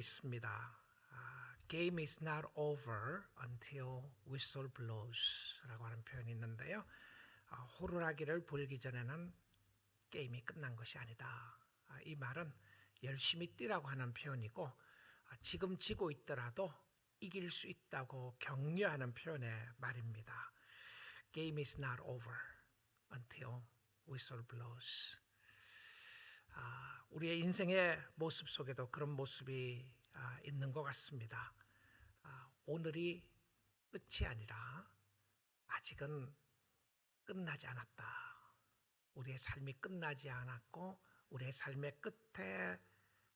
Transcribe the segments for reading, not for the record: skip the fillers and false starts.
있습니다. Game is not over until whistle blows 라고 하는 표현이 있는데요. 호루라기를 불기 전에는 게임이 끝난 것이 아니다. 이 말은 열심히 뛰라고 하는 표현이고, 지금 지고 있더라도 이길 수 있다고 격려하는 표현의 말입니다. Game is not over until whistle blows. 우리의 인생의 모습 속에도 그런 모습이 있는 것 같습니다. 오늘이 끝이 아니라 아직은 끝나지 않았다. 우리의 삶이 끝나지 않았고 우리의 삶의 끝에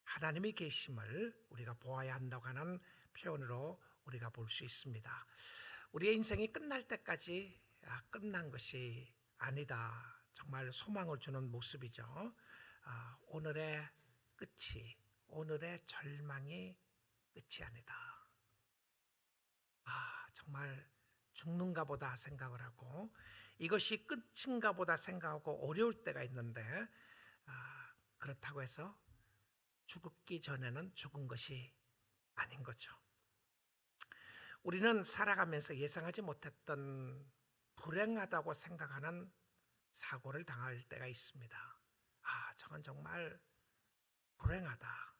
하나님이 계심을 우리가 보아야 한다고 하는 표현으로 우리가 볼 수 있습니다. 우리의 인생이 끝날 때까지 끝난 것이 아니다. 정말 소망을 주는 모습이죠. 오늘의 끝이, 오늘의 절망이 끝이 아니다. 정말 죽는가 보다 생각을 하고 이것이 끝인가 보다 생각하고 어려울 때가 있는데, 그렇다고 해서 죽기 전에는 죽은 것이 아닌 거죠. 우리는 살아가면서 예상하지 못했던 불행하다고 생각하는 사고를 당할 때가 있습니다. 저건 정말 불행하다.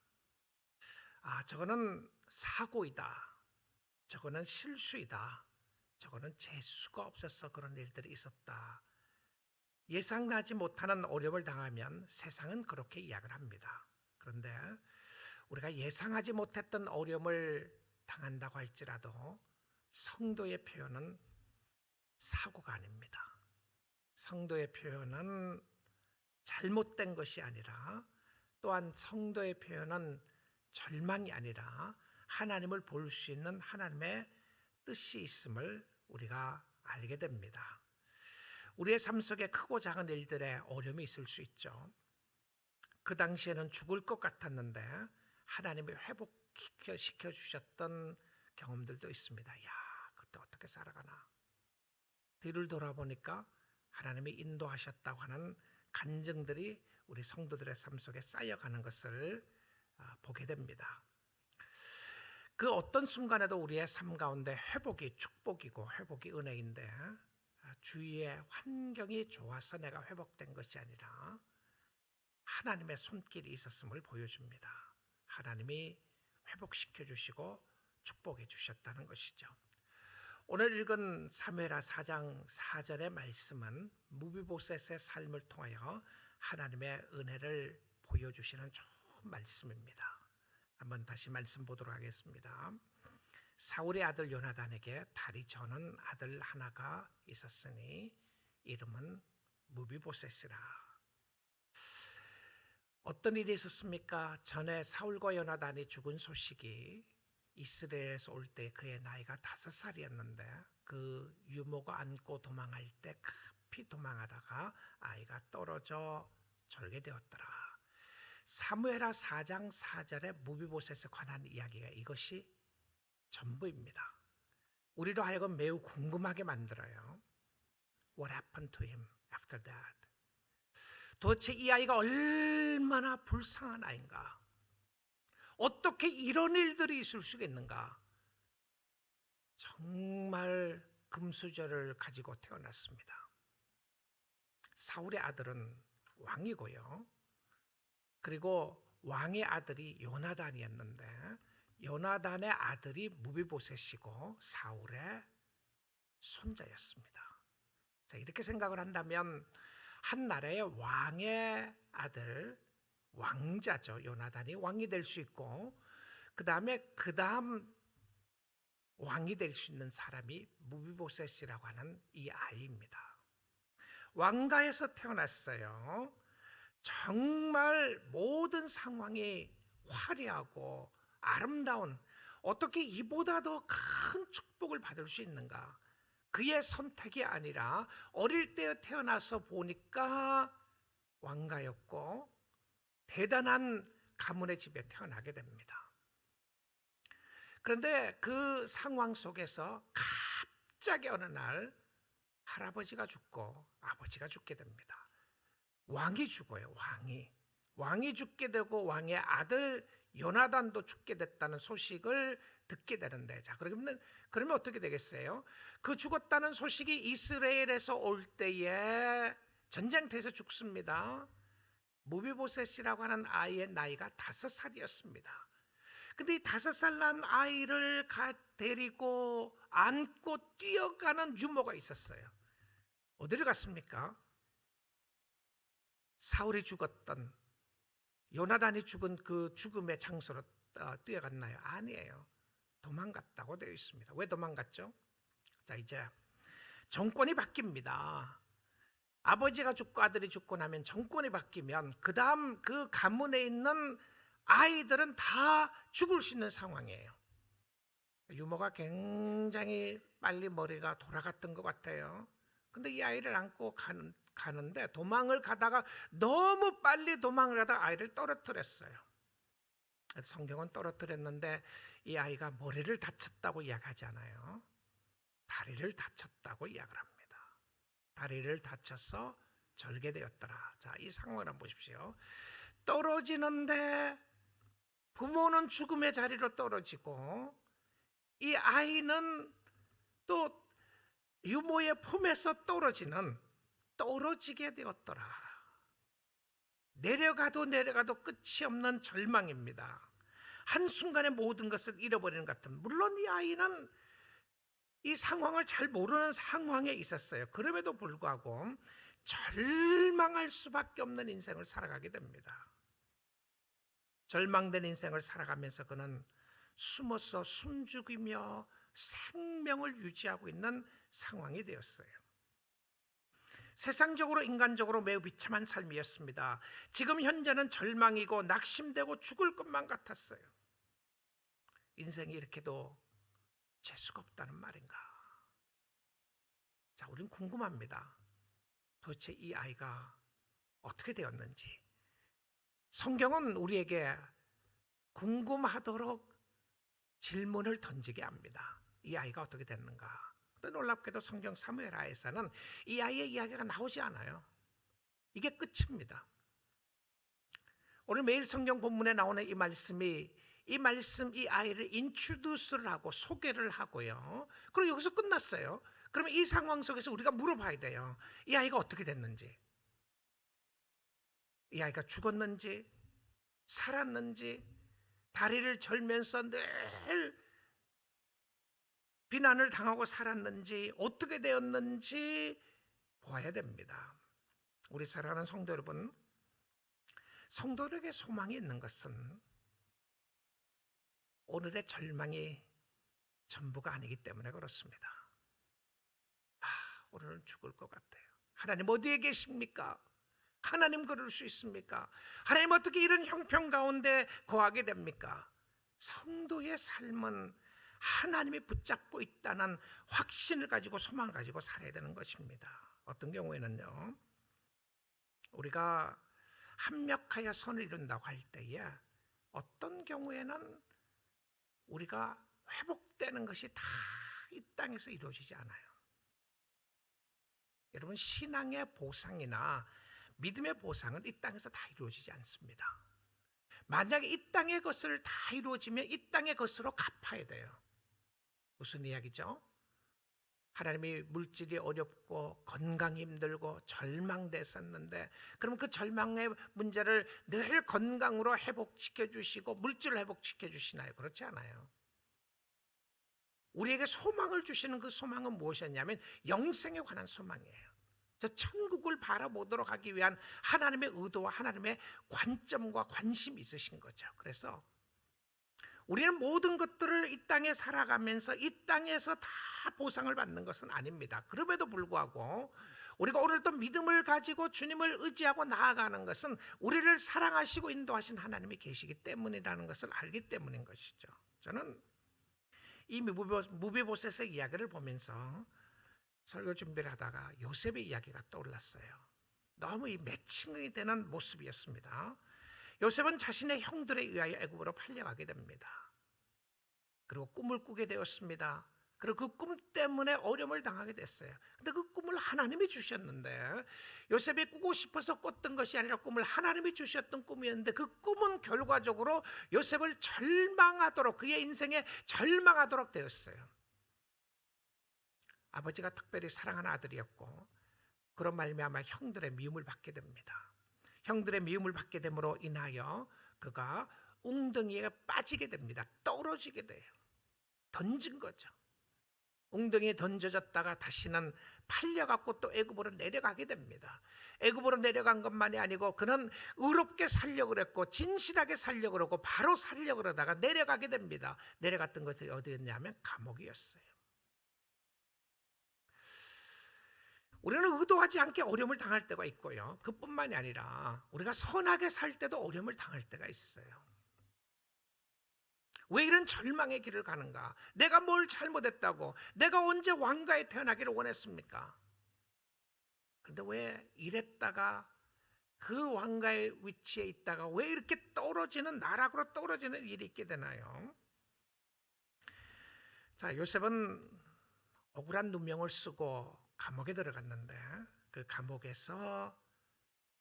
저거는 사고이다. 저거는 실수이다. 저거는 재수가 없어서 그런 일들이 있었다. 예상하지 못하는 어려움을 당하면 세상은 그렇게 이야기를 합니다. 그런데 우리가 예상하지 못했던 어려움을 당한다고 할지라도 성도의 표현은 사고가 아닙니다. 성도의 표현은 잘못된 것이 아니라, 또한 성도의 표현은 절망이 아니라 하나님을 볼 수 있는 하나님의 뜻이 있음을 우리가 알게 됩니다. 우리의 삶 속에 크고 작은 일들에 어려움이 있을 수 있죠. 그 당시에는 죽을 것 같았는데 하나님이 회복시켜 주셨던 경험들도 있습니다. 그때 어떻게 살아가나. 뒤를 돌아보니까 하나님이 인도하셨다고 하는 간증들이 우리 성도들의 삶 속에 쌓여가는 것을 보게 됩니다. 그 어떤 순간에도 우리의 삶 가운데 회복이 축복이고 회복이 은혜인데, 주위의 환경이 좋아서 내가 회복된 것이 아니라 하나님의 손길이 있었음을 보여줍니다. 하나님이 회복시켜 주시고 축복해 주셨다는 것이죠. 오늘 읽은 사무엘하 4장 4절의 말씀은 무비보셋의 삶을 통하여 하나님의 은혜를 보여주시는 좋은 말씀입니다. 한번 다시 말씀 보도록 하겠습니다. 사울의 아들 요나단에게 다리 저는 아들 하나가 있었으니 이름은 무비보셋이라. 어떤 일이 있었습니까? 전에 사울과 요나단이 죽은 소식이 이스라엘에서 올 때 그의 나이가 5살이었는데 그 유모가 안고 도망할 때 급히 도망하다가 아이가 떨어져 절개되었더라. 사무엘하 4장 4절의 무비보셋에 관한 이야기가 이것이 전부입니다. 우리로 하여금 매우 궁금하게 만들어요. What happened to him after that? 도대체 이 아이가 얼마나 불쌍한 아이인가? 어떻게 이런 일들이 있을 수가 있는가? 정말 금수저를 가지고 태어났습니다. 사울의 아들은 왕이고요. 그리고 왕의 아들이 요나단이었는데 요나단의 아들이 무비보셋이고 사울의 손자였습니다. 이렇게 생각을 한다면 한 나라의 왕의 아들, 왕자죠. 요나단이 왕이 될 수 있고 그 다음 왕이 될 수 있는 사람이 무비보셋이라고 하는 이 아이입니다. 왕가에서 태어났어요. 정말 모든 상황이 화려하고 아름다운, 어떻게 이보다 더 큰 축복을 받을 수 있는가? 그의 선택이 아니라 어릴 때 태어나서 보니까 왕가였고 대단한 가문의 집에 태어나게 됩니다. 그런데 그 상황 속에서 갑자기 어느 날 할아버지가 죽고 아버지가 죽게 됩니다. 왕이 죽어요. 왕이 죽게 되고 왕의 아들 요나단도 죽게 됐다는 소식을 듣게 되는데, 자, 그러면 어떻게 되겠어요? 그 죽었다는 소식이 이스라엘에서 올 때에 전쟁터에서 죽습니다. 무비보셋이라고 하는 아이의 나이가 5살이었습니다. 근데 이 5살 난 아이를 데리고 안고 뛰어가는 유모가 있었어요. 어디를 갔습니까? 사울이 죽었던, 요나단이 죽은 그 죽음의 장소로 뛰어갔나요? 아니에요. 도망갔다고 되어 있습니다. 왜 도망갔죠? 자, 이제 정권이 바뀝니다. 아버지가 죽고 아들이 죽고 나면 정권이 바뀌면 그 다음 그 가문에 있는 아이들은 다 죽을 수 있는 상황이에요. 유모가 굉장히 빨리 머리가 돌아갔던 것 같아요. 근데 이 아이를 안고 가는데 도망을 가다가 너무 빨리 도망을 하다가 아이를 떨어뜨렸어요. 성경은 떨어뜨렸는데 이 아이가 머리를 다쳤다고 이야기하지 않아요. 다리를 다쳤다고 이야기를 합니다. 다리를 다쳐서 절개되었더라. 자, 이 상황을 한번 보십시오. 떨어지는데 부모는 죽음의 자리로 떨어지고 이 아이는 또 유모의 품에서 떨어지게 되었더라. 내려가도 끝이 없는 절망입니다. 한순간에 모든 것을 잃어버리는 것 같은, 물론 이 아이는 이 상황을 잘 모르는 상황에 있었어요. 그럼에도 불구하고 절망할 수밖에 없는 인생을 살아가게 됩니다. 절망된 인생을 살아가면서 그는 숨어서 숨죽이며 생명을 유지하고 있는 상황이 되었어요. 세상적으로 인간적으로 매우 비참한 삶이었습니다. 지금 현재는 절망이고 낙심되고 죽을 것만 같았어요. 인생이 이렇게도 재수가 없다는 말인가? 자, 우린 궁금합니다. 도대체 이 아이가 어떻게 되었는지. 성경은 우리에게 궁금하도록 질문을 던지게 합니다. 이 아이가 어떻게 됐는가? 또 놀랍게도 성경 사무엘하에서는 이 아이의 이야기가 나오지 않아요. 이게 끝입니다. 오늘 매일 성경 본문에 나오는 이 아이를 인트로듀스를 하고 소개를 하고요. 그리고 여기서 끝났어요. 그러면 이 상황 속에서 우리가 물어봐야 돼요. 이 아이가 어떻게 됐는지, 이 아이가 죽었는지 살았는지, 다리를 절면서 늘 비난을 당하고 살았는지, 어떻게 되었는지 보아야 됩니다. 우리 사랑하는 성도 여러분, 성도들에게 소망이 있는 것은 오늘의 절망이 전부가 아니기 때문에 그렇습니다. 오늘은 죽을 것 같아요. 하나님 어디에 계십니까? 하나님 그럴 수 있습니까? 하나님 어떻게 이런 형편 가운데 거하게 됩니까? 성도의 삶은 하나님이 붙잡고 있다는 확신을 가지고 소망을 가지고 살아야 되는 것입니다. 어떤 경우에는요, 우리가 합력하여 선을 이룬다고 할 때에 어떤 경우에는 우리가 회복되는 것이 다 이 땅에서 이루어지지 않아요. 여러분, 신앙의 보상이나 믿음의 보상은 이 땅에서 다 이루어지지 않습니다. 만약에 이 땅의 것을 다 이루어지면 이 땅의 것으로 갚아야 돼요. 무슨 이야기죠? 하나님이 물질이 어렵고 건강이 힘들고 절망됐었는데, 그럼 그 절망의 문제를 늘 건강으로 회복시켜 주시고 물질을 회복시켜 주시나요? 그렇지 않아요. 우리에게 소망을 주시는 그 소망은 무엇이었냐면 영생에 관한 소망이에요. 저 천국을 바라보도록 하기 위한 하나님의 의도와 하나님의 관점과 관심이 있으신 거죠. 그래서 우리는 모든 것들을 이 땅에 살아가면서 이 땅에서 다 보상을 받는 것은 아닙니다. 그럼에도 불구하고 우리가 오늘 또 믿음을 가지고 주님을 의지하고 나아가는 것은 우리를 사랑하시고 인도하신 하나님이 계시기 때문이라는 것을 알기 때문인 것이죠. 저는 이 무비보셋의 이야기를 보면서 설교 준비를 하다가 요셉의 이야기가 떠올랐어요. 너무 이 매칭이 되는 모습이었습니다. 요셉은 자신의 형들에 의하여 애굽으로 팔려가게 됩니다. 그리고 꿈을 꾸게 되었습니다. 그리고 그 꿈 때문에 어려움을 당하게 됐어요. 근데 그 꿈을 하나님이 주셨는데, 요셉이 꾸고 싶어서 꿨던 것이 아니라 꿈을 하나님이 주셨던 꿈이었는데, 그 꿈은 결과적으로 요셉을 절망하도록, 그의 인생에 절망하도록 되었어요. 아버지가 특별히 사랑하는 아들이었고, 그런 말미암아 형들의 미움을 받게 됩니다. 형들의 미움을 받게 됨으로 인하여 그가 웅덩이에 빠지게 됩니다. 떨어지게 돼요. 던진 거죠. 웅덩이에 던져졌다가 다시는 팔려갖고 또 애굽으로 내려가게 됩니다. 애굽으로 내려간 것만이 아니고 그는 의롭게 살려고 그랬고 진실하게 살려고 그러고 바로 살려고 그러다가 내려가게 됩니다. 내려갔던 것이 어디였냐면 감옥이었어요. 우리는 의도하지 않게 어려움을 당할 때가 있고요, 그뿐만이 아니라 우리가 선하게 살 때도 어려움을 당할 때가 있어요. 왜 이런 절망의 길을 가는가? 내가 뭘 잘못했다고? 내가 언제 왕가에 태어나기를 원했습니까? 그런데 왜 이랬다가 그 왕가의 위치에 있다가 왜 이렇게 떨어지는, 나락으로 떨어지는 일이 있게 되나요? 자, 요셉은 억울한 누명을 쓰고 감옥에 들어갔는데, 그 감옥에서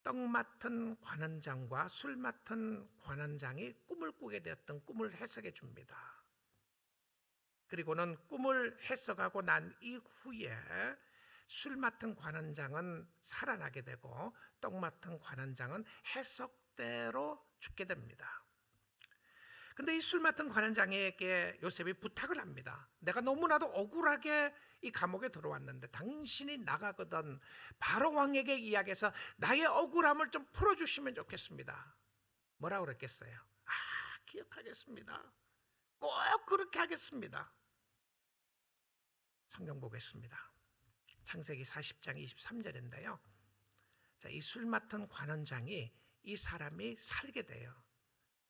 떡 맡은 관원장과 술 맡은 관원장이 꿈을 꾸게 되었던 꿈을 해석해 줍니다. 그리고는 꿈을 해석하고 난 이후에 술 맡은 관원장은 살아나게 되고 떡 맡은 관원장은 해석대로 죽게 됩니다. 근데 이 술 맡은 관원장에게 요셉이 부탁을 합니다. 내가 너무나도 억울하게 이 감옥에 들어왔는데 당신이 나가거든 바로 왕에게 이야기해서 나의 억울함을 좀 풀어주시면 좋겠습니다. 뭐라고 그랬겠어요? 기억하겠습니다. 꼭 그렇게 하겠습니다. 성경 보겠습니다. 창세기 40장 23절인데요. 자, 이 술 맡은 관원장이 이 사람이 살게 돼요.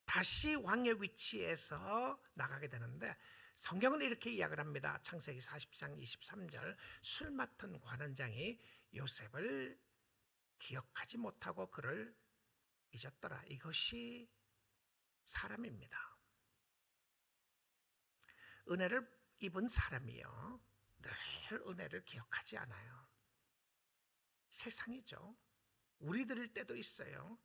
다시 왕의 위치에서 나가게 되는데 성경은 이렇게 이야기를 합니다. 창세기 40장 23절, 술 맡은 관원장이 요셉을 기억하지 못하고 그를 잊었더라. 이것이 사람입니다. 은혜를 입은 사람이요, 늘 은혜를 기억하지 않아요. 세상이죠. 우리들일 때도 있어요.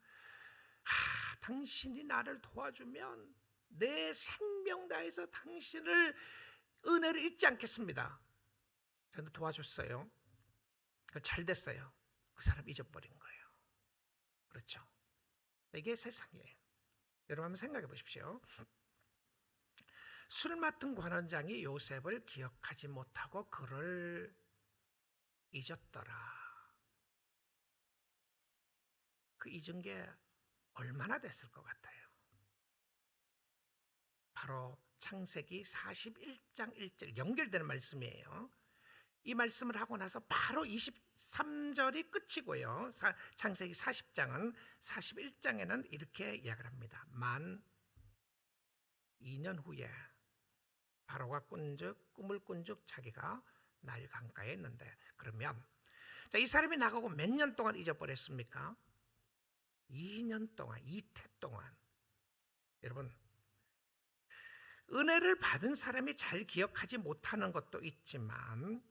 당신이 나를 도와주면 내 생명 다해서 당신을 은혜를 잊지 않겠습니다. 저는 도와줬어요. 잘 됐어요. 그 사람 잊어버린 거예요. 그렇죠? 이게 세상이에요. 여러분 한번 생각해 보십시오. 술 맡은 관원장이 요셉을 기억하지 못하고 그를 잊었더라. 그 잊은 게 얼마나 됐을 것 같아요? 바로 창세기 41장 1절 연결되는 말씀이에요. 이 말씀을 하고 나서 바로 23절이 끝이고요. 창세기 40장은 41장에는 이렇게 이야기를 합니다. 만 2년 후에 바로가 꿈을 꾼즉 자기가 나일 강가에 있는데, 그러면 자, 이 사람이 나가고 몇 년 동안 잊어버렸습니까? 2년 동안, 이태 동안. 여러분, 은혜를 받은 사람이 잘 기억하지 못하는 것도 있지만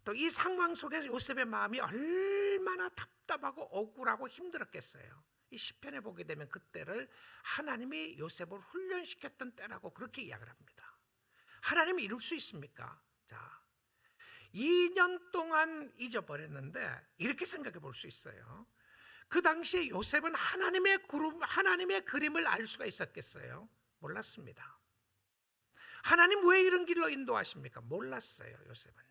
또 이 상황 속에서 요셉의 마음이 얼마나 답답하고 억울하고 힘들었겠어요. 이 시편에 보게 되면 그때를 하나님이 요셉을 훈련시켰던 때라고 그렇게 이야기를 합니다. 하나님이 이룰 수 있습니까? 자, 2년 동안 잊어버렸는데 이렇게 생각해 볼 수 있어요. 그 당시에 요셉은 하나님의 그림을 알 수가 있었겠어요? 몰랐습니다. 하나님 왜 이런 길로 인도하십니까? 몰랐어요, 요셉은요.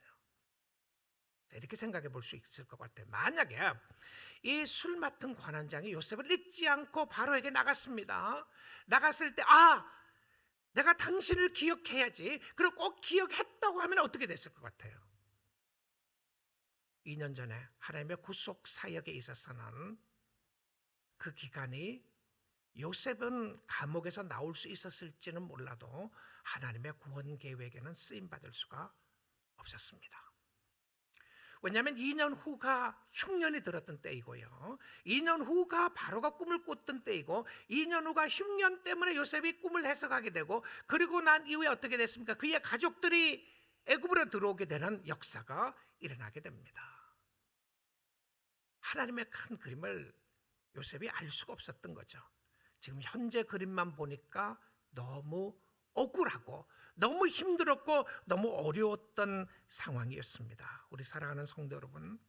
이렇게 생각해 볼 수 있을 것 같아요. 만약에 이 술 맡은 관원장이 요셉을 잊지 않고 바로에게 나갔습니다. 나갔을 때 내가 당신을 기억해야지. 그리고 꼭 기억했다고 하면 어떻게 됐을 것 같아요? 2년 전에 하나님의 구속 사역에 있어서는 그 기간이 요셉은 감옥에서 나올 수 있었을지는 몰라도 하나님의 구원 계획에는 쓰임받을 수가 없었습니다. 왜냐하면 2년 후가 흉년이 들었던 때이고요, 2년 후가 바로가 꿈을 꿨던 때이고 2년 후가 흉년 때문에 요셉이 꿈을 해석하게 되고, 그리고 난 이후에 어떻게 됐습니까? 그의 가족들이 애굽으로 들어오게 되는 역사가 일어나게 됩니다. 하나님의 큰 그림을 요셉이 알 수가 없었던 거죠. 지금 현재 그림만 보니까 너무 억울하고 너무 힘들었고 너무 어려웠던 상황이었습니다. 우리 사랑하는 성도 여러분,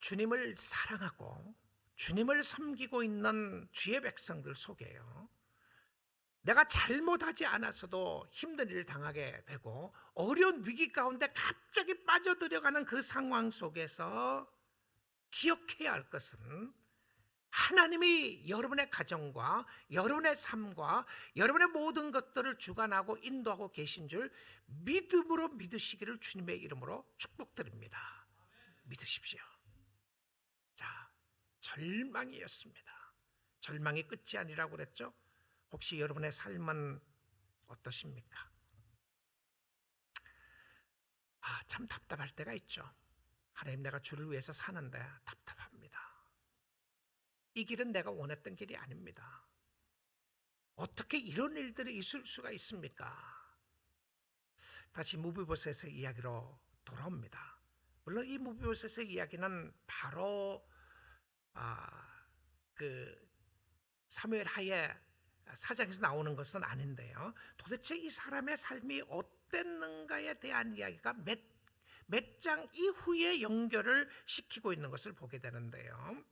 주님을 사랑하고 주님을 섬기고 있는 주의 백성들 속에요, 내가 잘못하지 않았어도 힘든 일을 당하게 되고 어려운 위기 가운데 갑자기 빠져들어가는 그 상황 속에서 기억해야 할 것은, 하나님이 여러분의 가정과 여러분의 삶과 여러분의 모든 것들을 주관하고 인도하고 계신 줄 믿음으로 믿으시기를 주님의 이름으로 축복드립니다. 믿으십시오. 자, 절망이었습니다. 절망이 끝이 아니라고 그랬죠? 혹시 여러분의 삶은 어떠십니까? 참 답답할 때가 있죠. 하나님, 내가 주를 위해서 사는데 답답합니다. 이 길은 내가 원했던 길이 아닙니다. 어떻게 이런 일들이 있을 수가 있습니까? 다시 무비보셋의 이야기로 돌아옵니다. 물론 이 무비보셋의 이야기는 바로 그 사무엘 하에 사장에서 나오는 것은 아닌데요, 도대체 이 사람의 삶이 어땠는가에 대한 이야기가 몇 장 이후에 연결을 시키고 있는 것을 보게 되는데요,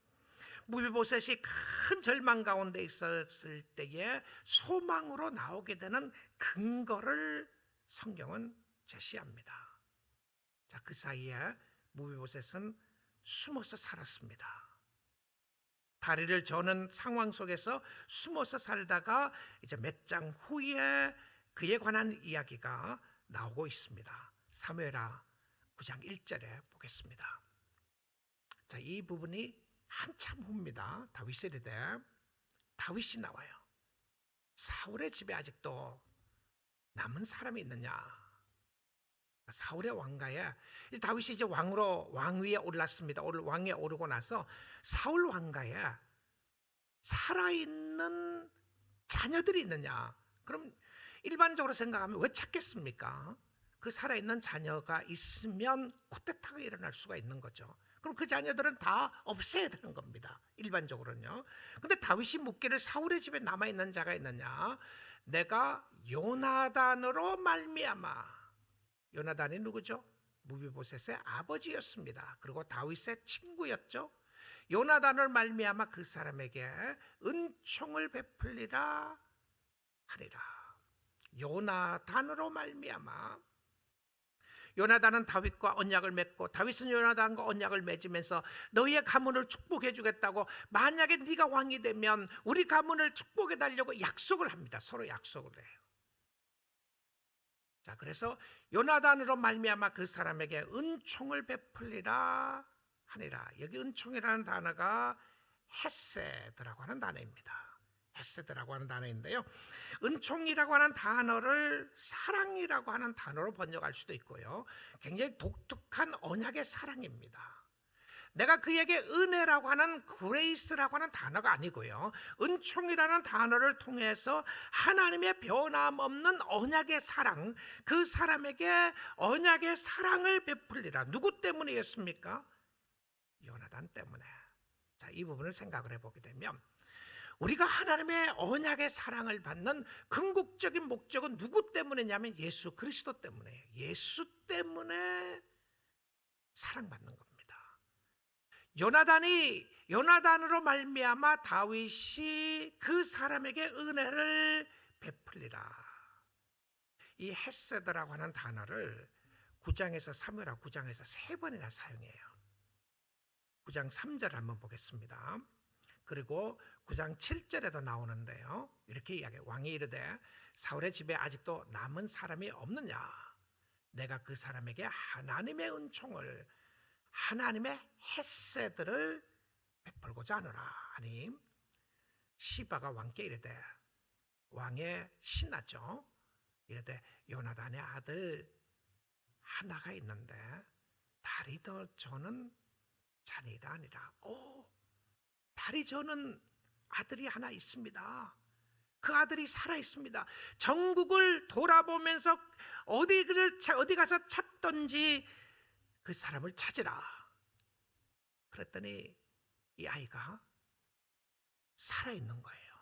무비보셋이 큰 절망 가운데 있었을 때에 소망으로 나오게 되는 근거를 성경은 제시합니다. 자, 그 사이에 무비보셋은 숨어서 살았습니다. 다리를 저는 상황 속에서 숨어서 살다가 이제 몇 장 후에 그에 관한 이야기가 나오고 있습니다. 사무엘하 9장 1절에 보겠습니다. 자, 이 부분이 한참 후입니다. 다윗 시대 다윗이 나와요. 사울의 집에 아직도 남은 사람이 있느냐? 사울의 왕가에 다윗이 이제 왕위에 올랐습니다. 왕위에 오르고 나서 사울 왕가에 살아있는 자녀들이 있느냐? 그럼 일반적으로 생각하면 왜 찾겠습니까? 그 살아있는 자녀가 있으면 쿠데타가 일어날 수가 있는 거죠. 그럼 그 자녀들은 다 없애야 되는 겁니다. 일반적으로는요. 근데 다윗이 묻기를 사울의 집에 남아있는 자가 있느냐? 내가 요나단으로 말미암아. 요나단이 누구죠? 무비보셋의 아버지였습니다. 그리고 다윗의 친구였죠. 요나단을 말미암아 그 사람에게 은총을 베풀리라 하리라. 요나단으로 말미암아. 요나단은 다윗과 언약을 맺고 다윗은 요나단과 언약을 맺으면서 너희의 가문을 축복해 주겠다고, 만약에 네가 왕이 되면 우리 가문을 축복해 달라고 약속을 합니다. 서로 약속을 해요. 자, 그래서 요나단으로 말미암아 그 사람에게 은총을 베풀리라 하니라. 여기 은총이라는 단어가 헤세드라고 하는 단어입니다. 헤세드라고 하는 단어인데요, 은총이라고 하는 단어를 사랑이라고 하는 단어로 번역할 수도 있고요, 굉장히 독특한 언약의 사랑입니다. 내가 그에게 은혜라고 하는 그레이스라고 하는 단어가 아니고요, 은총이라는 단어를 통해서 하나님의 변함없는 언약의 사랑, 그 사람에게 언약의 사랑을 베풀리라. 누구 때문이었습니까? 요나단 때문에. 자, 이 부분을 생각을 해보게 되면 우리가 하나님의 언약의 사랑을 받는 궁극적인 목적은 누구 때문이냐면 예수 그리스도 때문에, 예수 때문에 사랑받는 겁니다. 요나단으로 말미암아 다윗이 그 사람에게 은혜를 베풀리라. 이 헤세드라고 하는 단어를 9장에서 사무엘하 9장에서 3번이나 사용해요. 9장 3절 한번 보겠습니다. 그리고 9장 7절에도 나오는데요, 이렇게 이야기해요. 왕이 이르되 사울의 집에 아직도 남은 사람이 없느냐? 내가 그 사람에게 하나님의 은총을, 하나님의 헤세드를 베풀고자 하노라 하니, 시바가 왕께 이르되, 왕의 신하죠, 이르되 요나단의 아들 하나가 있는데 다리 더 저는 자니가 아니라. 다리 저는 아들이 하나 있습니다. 그 아들이 살아 있습니다. 전국을 돌아보면서 어디 가서 찾던지 그 사람을 찾으라. 그랬더니 이 아이가 살아있는 거예요.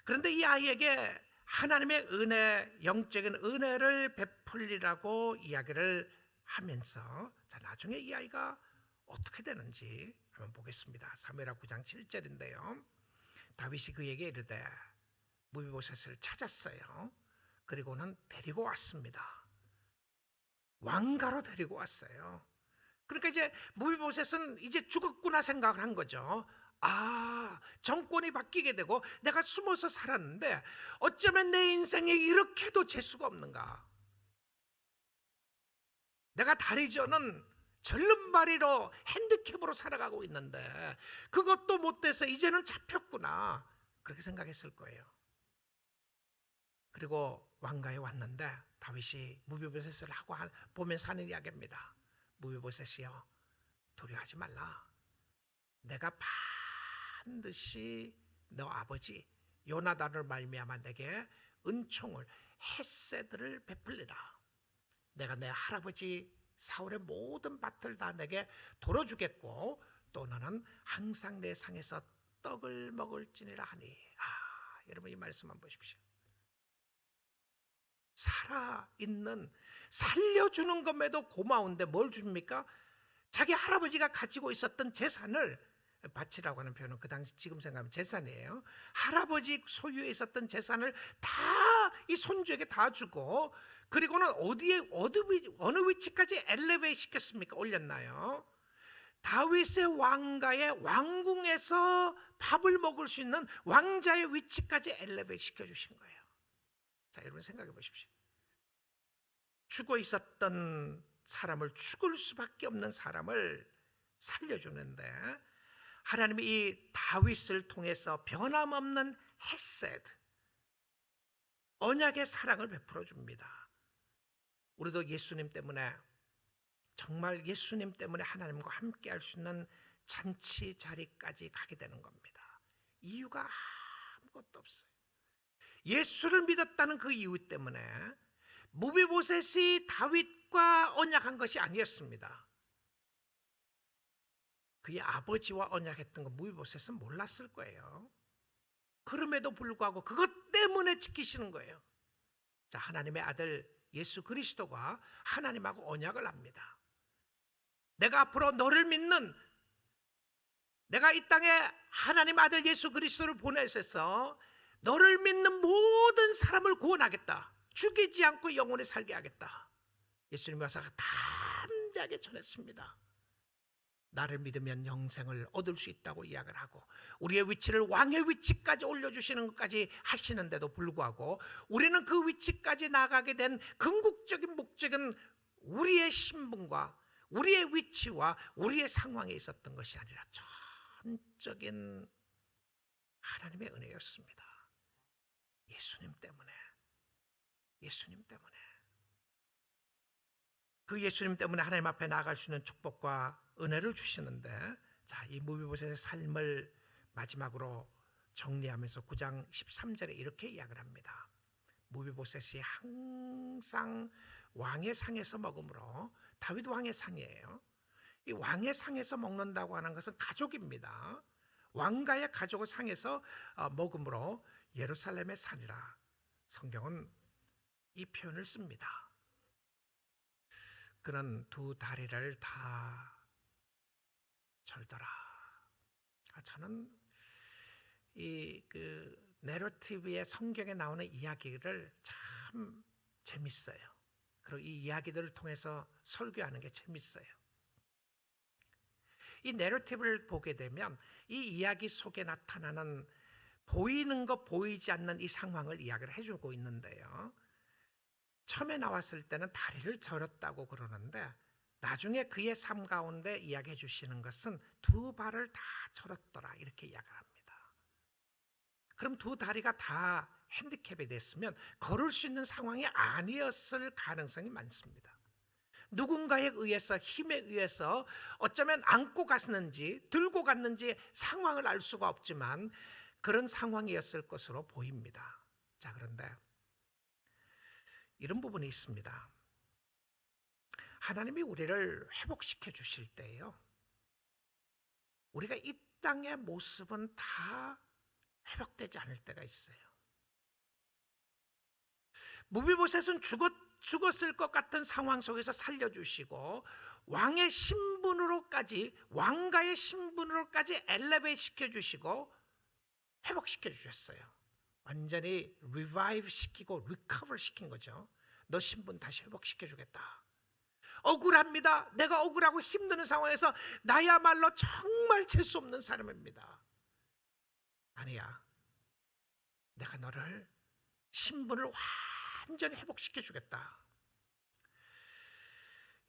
그런데 이 아이에게 하나님의 은혜, 영적인 은혜를 베풀리라고 이야기를 하면서, 자, 나중에 이 아이가 어떻게 되는지 한번 보겠습니다. 사무엘하 9장 7절인데요. 다윗이 그에게 이르되 무비보셋을 찾았어요. 그리고는 데리고 왔습니다. 왕가로 데리고 왔어요. 그러니까 이제 무비보셋은 이제 죽었구나 생각을 한 거죠. 아, 정권이 바뀌게 되고 내가 숨어서 살았는데 어쩌면 내 인생에 이렇게도 재수가 없는가. 내가 다리 저는 절름발이로 핸디캡으로 살아가고 있는데 그것도 못 돼서 이제는 잡혔구나, 그렇게 생각했을 거예요. 그리고 왕가에 왔는데 다윗이 무비보셋을 하고 보면서 하는 이야기입니다. 무비보셋이여, 두려워하지 말라. 내가 반드시 너 아버지 요나단을 말미암아 내게 은총을, 헤세드를 베풀리라. 내가 내 할아버지 사울의 모든 밭을 다 내게 돌어주겠고 또 너는 항상 내 상에서 떡을 먹을지니라 하니. 여러분 이 말씀만 보십시오. 살아있는, 살려주는 것에도 고마운데 뭘 줍니까? 자기 할아버지가 가지고 있었던 재산을, 밭이라고 하는 표현은 그 당시 지금 생각하면 재산이에요. 할아버지 소유에 있었던 재산을 다 이 손주에게 다 주고, 그리고는 어느 위치까지 엘리베이트 시켰습니까? 올렸나요? 다윗의 왕가의 왕궁에서 밥을 먹을 수 있는 왕자의 위치까지 엘리베이트 시켜주신 거예요. 자, 여러분 생각해 보십시오. 죽어 있었던 사람을, 죽을 수밖에 없는 사람을 살려주는데 하나님이 이 다윗을 통해서 변함없는 헤세드, 언약의 사랑을 베풀어 줍니다. 우리도 예수님 때문에, 정말 예수님 때문에 하나님과 함께 할 수 있는 잔치 자리까지 가게 되는 겁니다. 이유가 아무것도 없어요. 예수를 믿었다는 그 이유 때문에. 무비보셋이 다윗과 언약한 것이 아니었습니다. 그의 아버지와 언약했던 거 무비보셋은 몰랐을 거예요. 그럼에도 불구하고 그것 때문에 지키시는 거예요. 자, 하나님의 아들 예수 그리스도가 하나님하고 언약을 합니다. 내가 앞으로 너를 믿는, 내가 이 땅에 하나님 아들 예수 그리스도를 보내셔서 너를 믿는 모든 사람을 구원하겠다, 죽이지 않고 영원히 살게 하겠다. 예수님이 와서 담대하게 전했습니다. 나를 믿으면 영생을 얻을 수 있다고 이야기를 하고, 우리의 위치를 왕의 위치까지 올려주시는 것까지 하시는데도 불구하고 우리는 그 위치까지 나가게 된 궁극적인 목적은 우리의 신분과 우리의 위치와 우리의 상황에 있었던 것이 아니라 전적인 하나님의 은혜였습니다. 예수님 때문에. 예수님 때문에. 그 예수님 때문에 하나님 앞에 나아갈 수 있는 축복과 은혜를 주시는데, 자, 이 무비보셋의 삶을 마지막으로 정리하면서 9장 13절에 이렇게 이야기를 합니다. 무비보셋이 항상 왕의 상에서 먹으므로, 다윗 왕의 상이에요. 이 왕의 상에서 먹는다고 하는 것은 가족입니다. 왕가의 가족의 상에서 먹으므로 예루살렘의 산이라. 성경은 이 표현을 씁니다. 그는 두 다리를 다 절더라. 저는 이 내러티브의 성경에 나오는 이야기를 참 재밌어요. 그리고 이 이야기들을 통해서 설교하는 게 재밌어요. 이 내러티브를 보게 되면 이 이야기 속에 나타나는 보이는 것 보이지 않는 이 상황을 이야기를 해주고 있는데요. 처음에 나왔을 때는 다리를 절었다고 그러는데 나중에 그의 삶 가운데 이야기해 주시는 것은 두 발을 다 절었더라, 이렇게 이야기를 합니다. 그럼 두 다리가 다 핸디캡이 됐으면 걸을 수 있는 상황이 아니었을 가능성이 많습니다. 누군가에 의해서, 힘에 의해서 어쩌면 안고 갔는지 들고 갔는지 상황을 알 수가 없지만 그런 상황이었을 것으로 보입니다. 자, 그런데 이런 부분이 있습니다. 하나님이 우리를 회복시켜 주실 때요, 우리가 이 땅의 모습은 다 회복되지 않을 때가 있어요. 무비보셋은 죽었을 것 같은 상황 속에서 살려주시고 왕의 신분으로까지, 왕가의 신분으로까지 엘리베이트 시켜주시고 회복시켜 주셨어요. 완전히 리바이브 시키고 리커버 시킨 거죠. 너 신분 다시 회복시켜 주겠다. 억울합니다. 내가 억울하고 힘드는 상황에서 나야말로 정말 재수 없는 사람입니다. 아니야, 내가 너를 신분을 완전히 회복시켜 주겠다.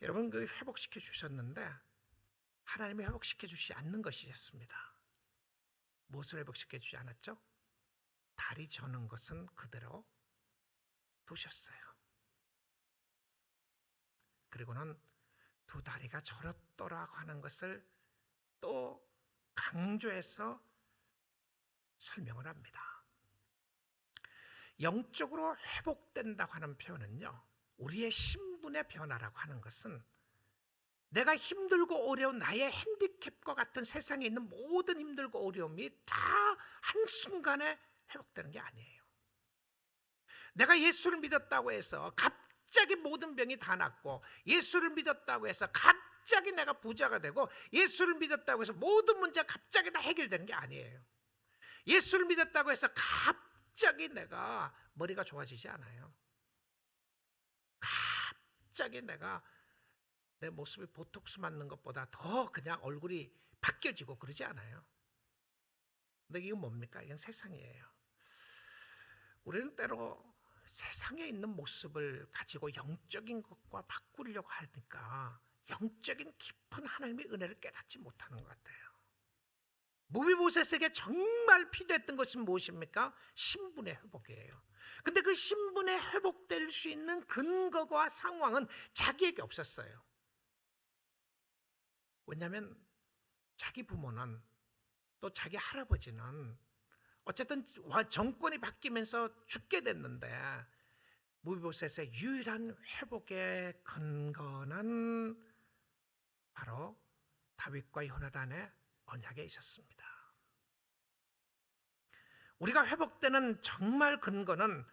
여러분, 그 회복시켜 주셨는데 하나님이 회복시켜 주시지 않는 것이었습니다. 무엇을 회복시켜 주지 않았죠? 다리 저는 것은 그대로 두셨어요. 그리고는 두 다리가 저렸더라고 하는 것을 또 강조해서 설명을 합니다. 영적으로 회복된다고 하는 표현은요, 우리의 신분의 변화라고 하는 것은 내가 힘들고 어려운 나의 핸디캡과 같은 세상에 있는 모든 힘들고 어려움이 다 한순간에 회복되는 게 아니에요. 내가 예수를 믿었다고 해서 갑자기 모든 병이 다 낫고, 예수를 믿었다고 해서 갑자기 내가 부자가 되고, 예수를 믿었다고 해서 모든 문제가 갑자기 다 해결되는 게 아니에요. 예수를 믿었다고 해서 갑자기 내가 머리가 좋아지지 않아요. 갑자기 내가 내 모습이 보톡스 맞는 것보다 더 그냥 얼굴이 바뀌어지고 그러지 않아요. 근데 이건 뭡니까? 이건 세상이에요. 우리는 때로 세상에 있는 모습을 가지고 영적인 것과 바꾸려고 하니까 영적인 깊은 하나님의 은혜를 깨닫지 못하는 것 같아요. 무비보셋에게 정말 필요했던 것은 무엇입니까? 신분의 회복이에요. 근데 그 신분의 회복될 수 있는 근거와 상황은 자기에게 없었어요. 왜냐하면 자기 부모는, 또 자기 할아버지는 어쨌든 정권이 바뀌면서 죽게 됐는데, 무비보셋의 유일한 회복의 근거는 바로 다윗과 요나단의 언약에 있었습니다. 우리가 회복되는 정말 근거는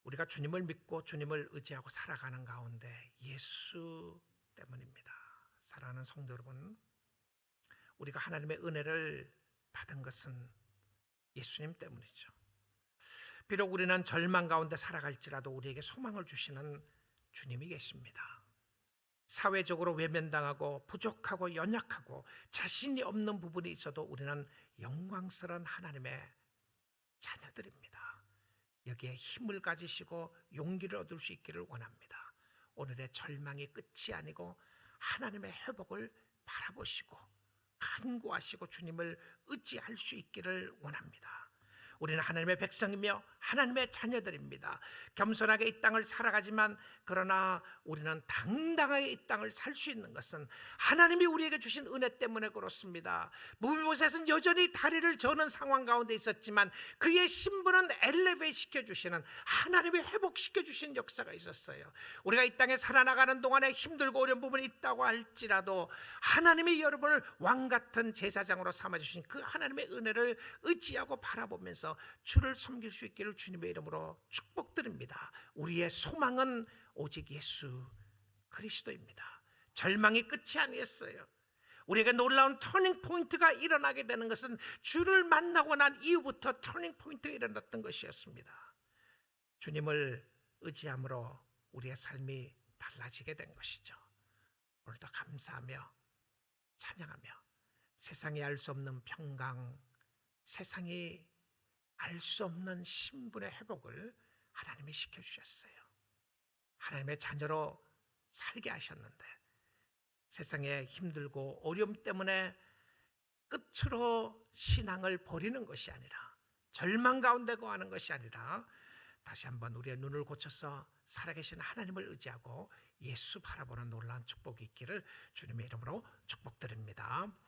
우리가 주님을 믿고 주님을 의지하고 살아가는 가운데 예수 때문입니다. 사랑하는 성도 여러분, 우리가 하나님의 은혜를 받은 것은 예수님 때문이죠. 비록 우리는 절망 가운데 살아갈지라도 우리에게 소망을 주시는 주님이 계십니다. 사회적으로 외면당하고 부족하고 연약하고 자신이 없는 부분이 있어도 우리는 영광스러운 하나님의 자녀들입니다. 여기에 힘을 가지시고 용기를 얻을 수 있기를 원합니다. 오늘의 절망이 끝이 아니고 하나님의 회복을 바라보시고 간구하시고 주님을 의지할 수 있기를 원합니다. 우리는 하나님의 백성이며 하나님의 자녀들입니다. 겸손하게 이 땅을 살아가지만, 그러나 우리는 당당하게 이 땅을 살 수 있는 것은 하나님이 우리에게 주신 은혜 때문에 그렇습니다. 무비보셋은 여전히 다리를 저는 상황 가운데 있었지만 그의 신분은 엘리베이트 시켜주시는, 하나님이 회복시켜주신 역사가 있었어요. 우리가 이 땅에 살아나가는 동안에 힘들고 어려운 부분이 있다고 할지라도 하나님이 여러분을 왕같은 제사장으로 삼아주신 그 하나님의 은혜를 의지하고 바라보면서 주를 섬길 수 있기를 주님의 이름으로 축복드립니다. 우리의 소망은 오직 예수 그리스도입니다. 절망이 끝이 아니었어요. 우리에게 놀라운 터닝 포인트가 일어나게 되는 것은 주를 만나고 난 이후부터 터닝 포인트가 일어났던 것이었습니다. 주님을 의지함으로 우리의 삶이 달라지게 된 것이죠. 오늘도 감사하며 찬양하며 세상이 알 수 없는 평강, 세상이 알 수 없는 신분의 회복을 하나님이 시켜주셨어요. 하나님의 자녀로 살게 하셨는데, 세상에 힘들고 어려움 때문에 끝으로 신앙을 버리는 것이 아니라, 절망 가운데 거하는 것이 아니라, 다시 한번 우리의 눈을 고쳐서 살아계신 하나님을 의지하고 예수 바라보는 놀라운 축복이 있기를 주님의 이름으로 축복드립니다.